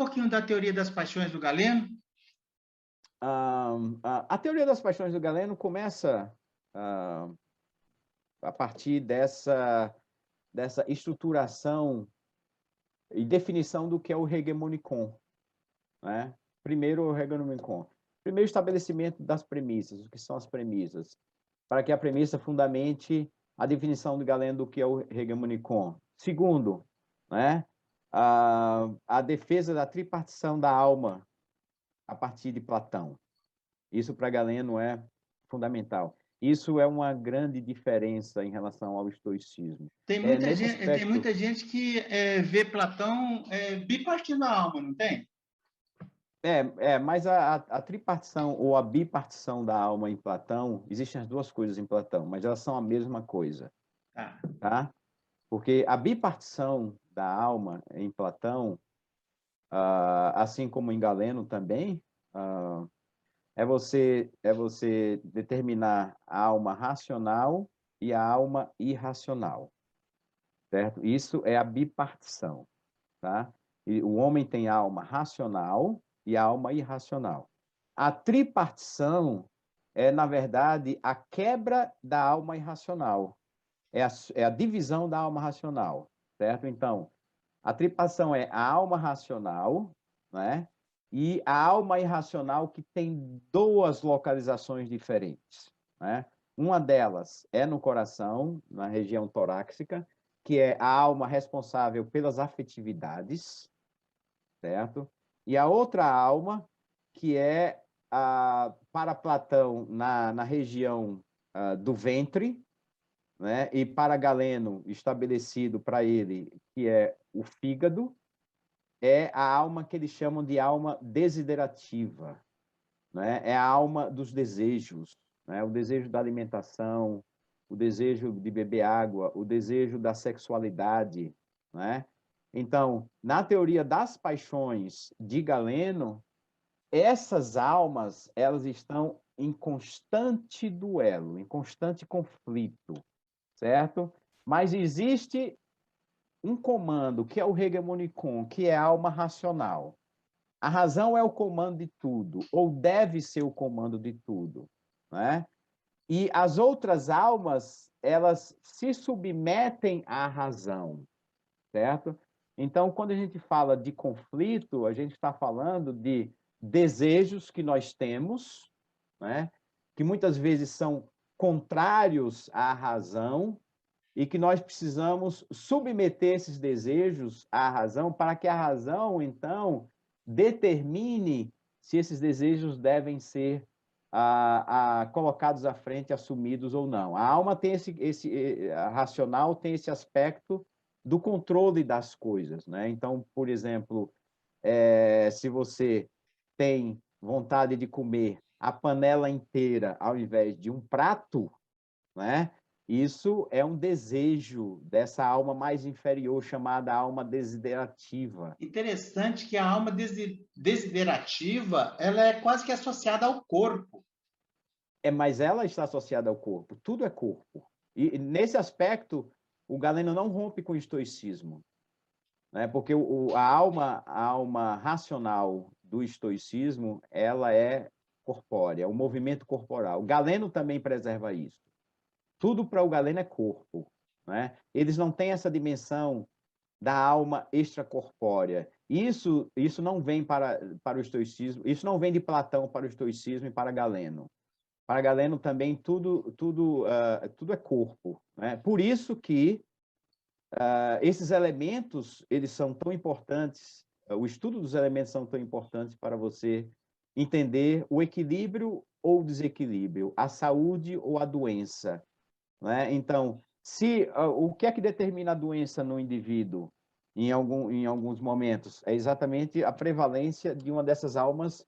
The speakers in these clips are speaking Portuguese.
pouquinho da teoria das paixões do Galeno? A teoria das paixões do Galeno começa a partir dessa estruturação e definição do que é o hegemonicon, né? Primeiro, o hegemonicon. Primeiro, estabelecimento das premissas, o que são as premissas, para que a premissa fundamente a definição do Galeno do que é o hegemonicon. Segundo, né, a defesa da tripartição da alma a partir de Platão. Isso para Galeno é fundamental. Isso é uma grande diferença em relação ao estoicismo. Nesse Tem aspecto, muita gente que vê Platão bipartindo a alma, não tem? mas a tripartição ou a bipartição da alma em Platão, existem as duas coisas em Platão, mas elas são a mesma coisa, Tá. tá? Porque a bipartição da alma em Platão, assim como em Galeno também, é você determinar a alma racional e a alma irracional, certo? Isso é a bipartição, tá? E o homem tem a alma racional e a alma irracional. A tripartição é, na verdade, a quebra da alma irracional. É a divisão da alma racional, certo? Então, a tripartição é a alma racional, né? E a alma irracional que tem duas localizações diferentes, né? Uma delas é no coração, na região torácica, que é a alma responsável pelas afetividades, certo? E a outra alma, que é, para Platão, na região do ventre, né? E para Galeno, estabelecido para ele, que é o fígado, é a alma que eles chamam de alma desiderativa, né? É a alma dos desejos, né? O desejo da alimentação, o desejo de beber água, o desejo da sexualidade, né? Então, na teoria das paixões de Galeno, essas almas, elas estão em constante duelo, em constante conflito, certo? Mas existe um comando, que é o hegemonicon, que é a alma racional. A razão é o comando de tudo, ou deve ser o comando de tudo, né? E as outras almas, elas se submetem à razão, certo? Então, quando a gente fala de conflito, a gente está falando de desejos que nós temos, né? Que muitas vezes são contrários à razão, e que nós precisamos submeter esses desejos à razão para que a razão, então, determine se esses desejos devem ser colocados à frente, assumidos ou não. A alma tem a racional tem esse aspecto do controle das coisas, né? Então, por exemplo, se você tem vontade de comer a panela inteira ao invés de um prato, né? Isso é um desejo dessa alma mais inferior, chamada alma desiderativa. Interessante que a alma desiderativa, ela é quase que associada ao corpo. Mas ela está associada ao corpo, tudo é corpo. E nesse aspecto, o Galeno não rompe com o estoicismo, né? Porque a alma racional do estoicismo, ela é corpórea, o movimento corporal. O Galeno também preserva isso. Tudo para o Galeno é corpo, né? Eles não têm essa dimensão da alma extracorpórea. Isso não vem para o estoicismo, isso não vem de Platão para o estoicismo e para Galeno. Para Galeno também tudo é corpo, né? Por isso que esses elementos, eles são tão importantes, o estudo dos elementos são tão importantes para você entender o equilíbrio ou o desequilíbrio, a saúde ou a doença, né? Então, o que é que determina a doença no indivíduo em alguns momentos? É exatamente a prevalência de uma dessas almas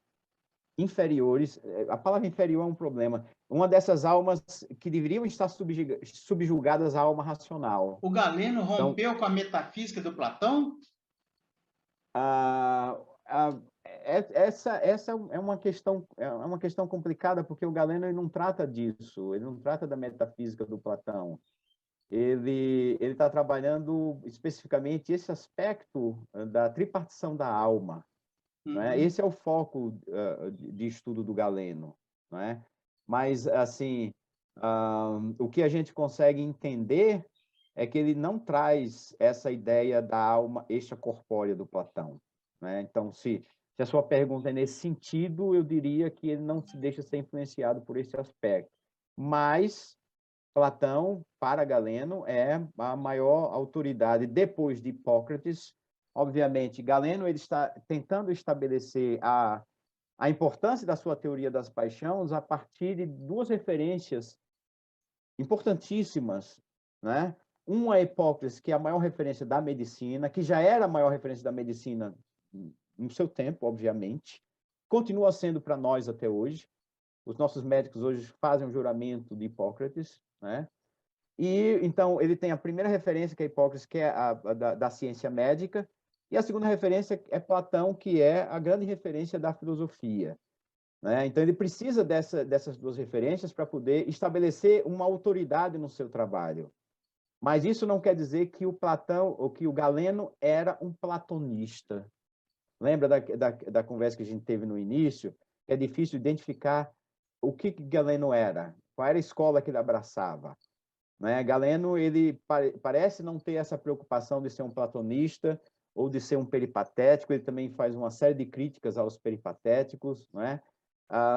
inferiores. A palavra inferior é um problema. Uma dessas almas que deveriam estar subjugadas à alma racional. O Galeno Então, rompeu com a metafísica do Platão? a, a, essa é uma questão complicada, porque o Galeno ele não trata disso, ele não trata da metafísica do Platão. Ele está trabalhando especificamente esse aspecto da tripartição da alma, não é? Esse é o foco de estudo do Galeno, não é? Mas, assim, o que a gente consegue entender é que ele não traz essa ideia da alma extracorpórea do Platão, né? Então, se a sua pergunta é nesse sentido, eu diria que ele não se deixa ser influenciado por esse aspecto. Mas Platão, para Galeno, é a maior autoridade depois de Hipócrates. Obviamente, Galeno ele está tentando estabelecer a importância da sua teoria das paixões a partir de duas referências importantíssimas, né? Uma é Hipócrates, que é a maior referência da medicina, que já era a maior referência da medicina no seu tempo, obviamente, continua sendo para nós até hoje. Os nossos médicos hoje fazem o juramento de Hipócrates, né? E então ele tem a primeira referência que é Hipócrates, que é da ciência médica, e a segunda referência é Platão, que é a grande referência da filosofia, né? Então ele precisa dessas duas referências para poder estabelecer uma autoridade no seu trabalho. Mas isso não quer dizer que o Platão ou que o Galeno era um platonista. Lembra da conversa que a gente teve no início? É difícil identificar o que Galeno era, qual era a escola que ele abraçava, né? Galeno ele parece não ter essa preocupação de ser um platonista ou de ser um peripatético. Ele também faz uma série de críticas aos peripatéticos, né?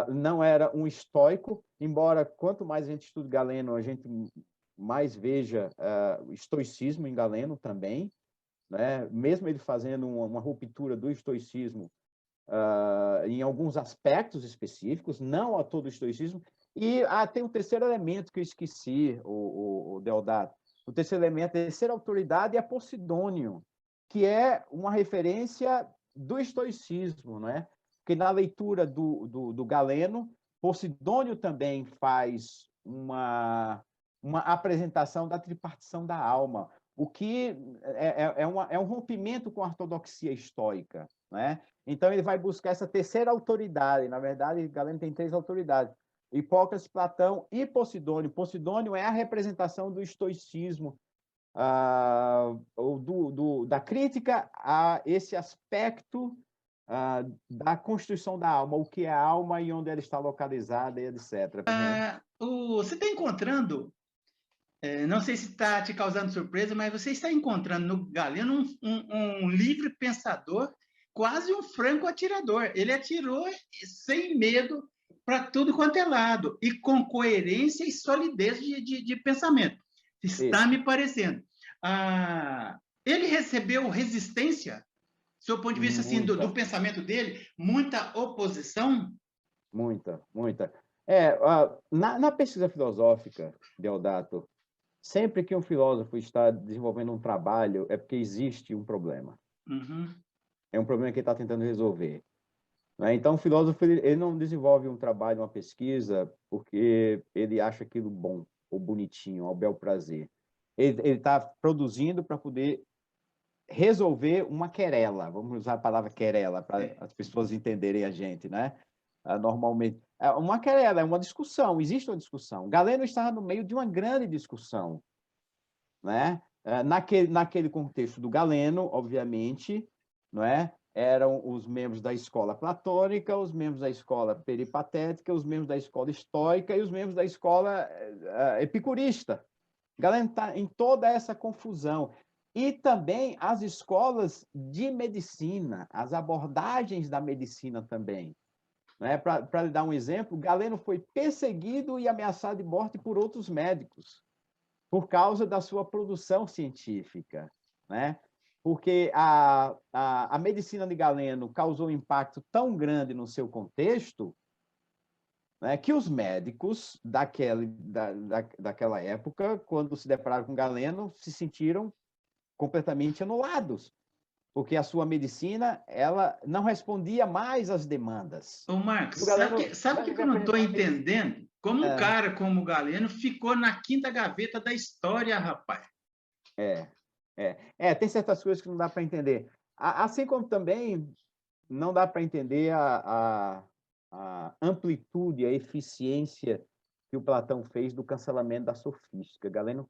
Não era um estoico, embora quanto mais a gente estuda Galeno, a gente mais veja o estoicismo em Galeno também, né? Mesmo ele fazendo uma ruptura do estoicismo em alguns aspectos específicos, não a todo o estoicismo. E tem um terceiro elemento que eu esqueci, o Deodato. O terceiro elemento, a terceira autoridade é Posidônio, que é uma referência do estoicismo, né? Porque na leitura do Galeno, Posidônio também faz uma apresentação da tripartição da alma, o que é um rompimento com a ortodoxia estoica, né? Então, ele vai buscar essa terceira autoridade. Na verdade, Galeno tem três autoridades: Hipócrates, Platão e Posidônio. Posidônio é a representação do estoicismo, da crítica a esse aspecto da constituição da alma, o que é a alma e onde ela está localizada, e etc. Você está encontrando, não sei se está te causando surpresa, mas você está encontrando no Galeno um livre pensador, quase um franco atirador. Ele atirou sem medo para tudo quanto é lado, e com coerência e solidez de pensamento. Está me parecendo. Ele recebeu resistência, do seu ponto de vista assim, do pensamento dele, muita oposição? Muita. Na pesquisa filosófica, Deodato, sempre que um filósofo está desenvolvendo um trabalho, é porque existe um problema. É um problema que ele está tentando resolver, né? Então, o filósofo ele não desenvolve um trabalho, uma pesquisa, porque ele acha aquilo bom, ou bonitinho, ao bel prazer. Ele está produzindo para poder resolver uma querela. Vamos usar a palavra querela para as pessoas entenderem a gente, né? Normalmente, uma querela é uma discussão, existe uma discussão. Galeno estava no meio de uma grande discussão, né? Naquele contexto do Galeno, obviamente, não é? Eram os membros da escola platônica, os membros da escola peripatética, os membros da escola estoica e os membros da escola epicurista. Galeno está em toda essa confusão. E também as escolas de medicina, as abordagens da medicina também. Né? Para lhe dar um exemplo, Galeno foi perseguido e ameaçado de morte por outros médicos, por causa da sua produção científica, né? Porque a medicina de Galeno causou um impacto tão grande no seu contexto, né, que os médicos daquela época, quando se depararam com Galeno, se sentiram completamente anulados, porque a sua medicina ela não respondia mais às demandas. Ô, Marcos, sabe o que eu não estou entendendo? Como um cara como o Galeno ficou na quinta gaveta da história, rapaz. Tem certas coisas que não dá para entender. Assim como também não dá para entender a amplitude, a eficiência que o Platão fez do cancelamento da sofística. Galeno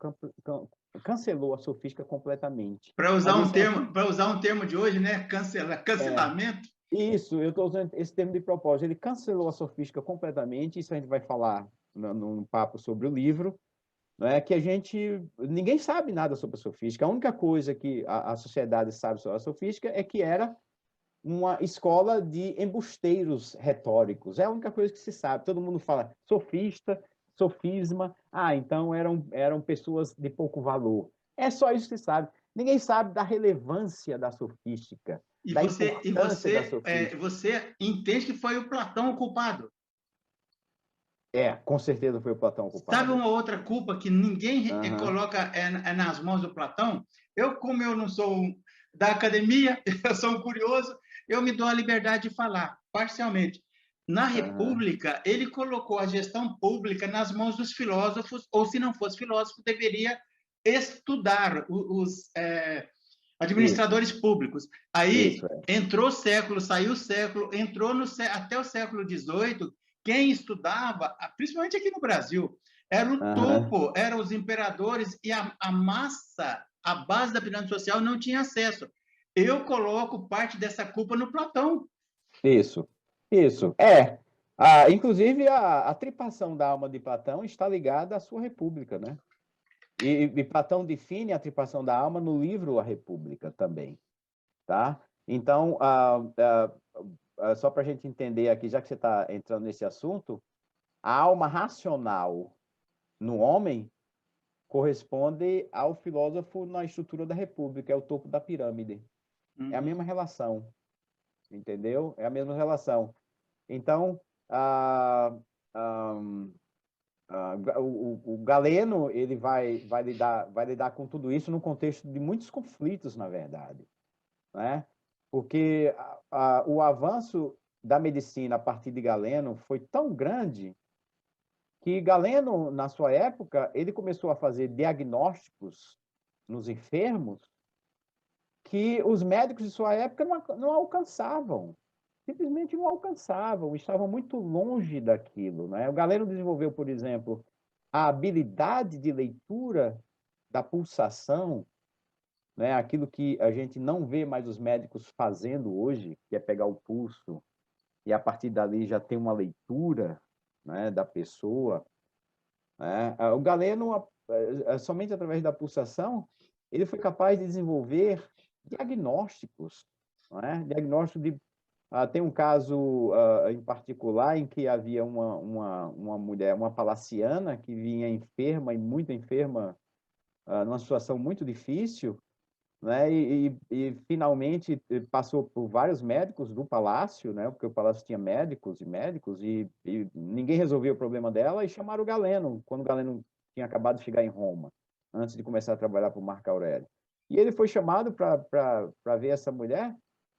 cancelou a sofística completamente. Para usar um termo de hoje, né? Cancelamento. Isso, eu estou usando esse termo de propósito. Ele cancelou a sofística completamente, isso a gente vai falar num papo sobre o livro, não é que ninguém sabe nada sobre a sofística. A única coisa que a sociedade sabe sobre a sofística é que era uma escola de embusteiros retóricos. É a única coisa que se sabe. Todo mundo fala sofista, sofisma. Ah, então eram pessoas de pouco valor. É só isso que se sabe. Ninguém sabe da relevância da sofística, E da você, e importância da você, sofística. você entende que foi o Platão o culpado. Com certeza foi o Platão o Sabe culpado. uma outra culpa que ninguém Uhum. coloca nas mãos do Platão? Como eu não sou da academia, eu sou um curioso, eu me dou a liberdade de falar, parcialmente. Na Uhum. República, ele colocou a gestão pública nas mãos dos filósofos, ou se não fosse filósofo, deveria estudar os Isso, administradores públicos. Aí isso é. entrou o século, saiu o século, entrou até o século XVIII, quem estudava, principalmente aqui no Brasil, era o Uhum. topo, eram os imperadores e a massa, a base da pirâmide social não tinha acesso. Eu coloco parte dessa culpa no Platão. Isso, isso. Inclusive, a tripação da alma de Platão está ligada à sua república, né? E Platão define a tripação da alma no livro A República também, tá? Então, só para a gente entender aqui, já que você está entrando nesse assunto, a alma racional no homem corresponde ao filósofo na estrutura da república, é o topo da pirâmide. É a mesma relação, entendeu? É a mesma relação. Então, o Galeno ele vai lidar com tudo isso no contexto de muitos conflitos, na verdade, né? Porque o avanço da medicina a partir de Galeno foi tão grande que Galeno, na sua época, ele começou a fazer diagnósticos nos enfermos que os médicos de sua época não alcançavam. Simplesmente não alcançavam, estavam muito longe daquilo, né? O Galeno desenvolveu, por exemplo, a habilidade de leitura da pulsação, né? Aquilo que a gente não vê mais os médicos fazendo hoje, que é pegar o pulso e a partir dali já tem uma leitura, né, da pessoa, né? O Galeno, somente através da pulsação, ele foi capaz de desenvolver diagnósticos, né? Diagnóstico de tem um caso em particular em que havia uma mulher, uma palaciana, que vinha enferma e muito enferma, numa situação muito difícil, né? E finalmente passou por vários médicos do palácio, né? Porque o palácio tinha médicos e médicos, e ninguém resolvia o problema dela, e chamaram o Galeno, quando o Galeno tinha acabado de chegar em Roma, antes de começar a trabalhar para o Marco Aurélio. E ele foi chamado para ver essa mulher,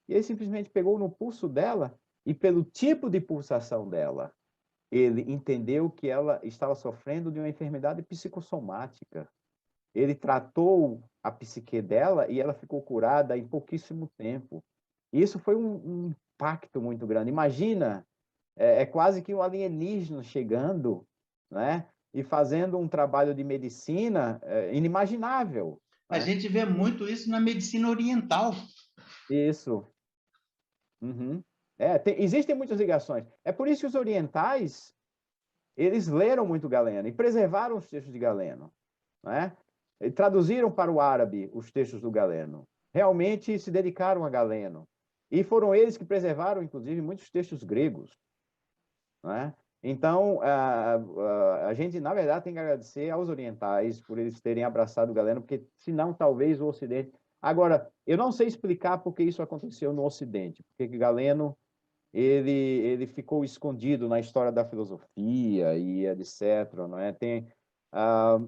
e ele simplesmente pegou no pulso dela, e pelo tipo de pulsação dela, ele entendeu que ela estava sofrendo de uma enfermidade psicossomática. Ele tratou a psique dela e ela ficou curada em pouquíssimo tempo. Isso foi um impacto muito grande. Imagina, quase que um alienígena chegando, né? E fazendo um trabalho de medicina inimaginável, A né? gente vê muito isso na medicina oriental. Isso. Uhum. Existem muitas ligações. É por isso que os orientais, eles leram muito Galeno e preservaram os textos de Galeno, né? E traduziram para o árabe os textos do Galeno. Realmente se dedicaram a Galeno. E foram eles que preservaram, inclusive, muitos textos gregos, né? Então, a gente, na verdade, tem que agradecer aos orientais por eles terem abraçado o Galeno, porque senão, talvez, o Ocidente... Agora, eu não sei explicar por que isso aconteceu no Ocidente, porque Galeno ele ficou escondido na história da filosofia e etc. Não é?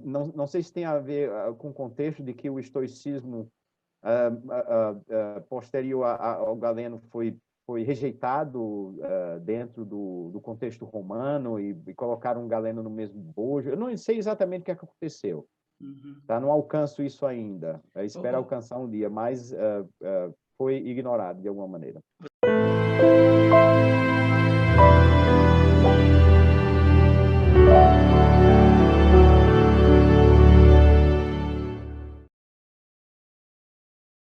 Não sei se tem a ver com o contexto de que o estoicismo posterior ao Galeno foi rejeitado dentro do contexto romano e colocaram o Galeno no mesmo bojo. Eu não sei exatamente o que aconteceu. Uhum. Tá? Não alcanço isso ainda. Eu espero Oh, alcançar um dia, mas foi ignorado de alguma maneira.